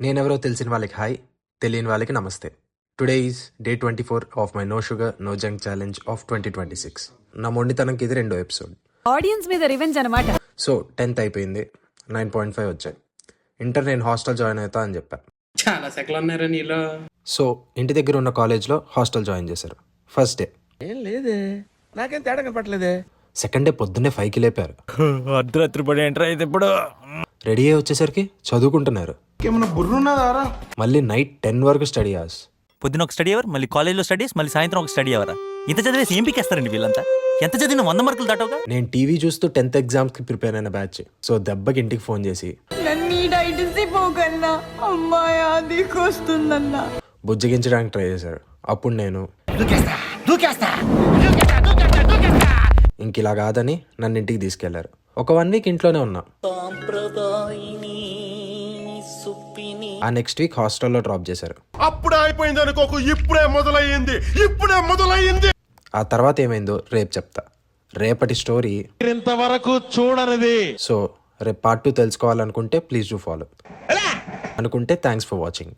నేనెవరో తెలిసిన వాళ్ళకి హాయ్, తెలియని వాళ్ళకి నమస్తే. Today is day 24 of my no sugar no junk challenge of 2026. నా మొండితనంకి ఇది 2వ ఎపిసోడ్. ఆడియన్స్ మీద రివెంజ్ అనమాట. సో 10th అయిపోయింది, 9.5 వచ్చాయి. ఇంటర్ నేను హాస్టల్ జాయిన్ అవుతా అని చెప్పా. చాలా సెకలు ఉన్నారా నీలో? సో ఇంటి దగ్గర ఉన్న కాలేజ్లో హాస్టల్ జాయిన్ చేశారు. ఫస్ట్ డే ఏం లేదే, నాకేం తేడా కనపట్లేదే. సెకండ్ డే పొద్దున్నే 5కి లేపారు. అర్ధరాత్రి పడి ఎంటర్ అయితే ఇప్పుడు రెడీ అయ్యి వచ్చేసరికి చదువుకుంటున్నారు. ఏమన్నా బుర్రున్నదారా? మళ్ళీ నైట్ 10 వరకు స్టడీ అవర్స్. పొద్దున ఒక స్టడీ అవర్, మళ్ళీ కాలేజ్లో స్టడీస్, మళ్ళీ సాయంత్రం ఒక స్టడీ అవరా? ఇంత చదివేసి ఏం పికేస్తారండి వీళ్ళంతా? ఎంత చదివిన 100 మార్కులు దాటవుగా? నేను టీవీ చూస్తూ 10th ఎగ్జామ్స్కి ప్రిపేర్ అయిన బ్యాచ్. సో దెబ్బకి ఇంటికి ఫోన్ చేసి బుజ్జగించడానికి ట్రై చేశారు. అప్పుడు నేను ఇంక ఇలా కాదని నన్ను ఇంటికి తీసుకెళ్లారు. ఒక 1 వీక్ ఇంట్లోనే ఉన్నా. ఆ నెక్స్ట్ వీక్ హాస్టల్లో డ్రాప్ చేశారు. అప్పుడే అయిపోయింది అనుకోకు, ఇప్పుడే మొదలయ్యింది. ఆ తర్వాత ఏమైందో రేపు చెప్తా. రేపటి స్టోరీ ఇంతవరకు చూడనిది. సో రేపు పార్ట్ 2 తెలుసుకోవాలనుకుంటే ప్లీజ్ డూ ఫాలో. అనుకుంటే థ్యాంక్స్ ఫర్ వాచింగ్.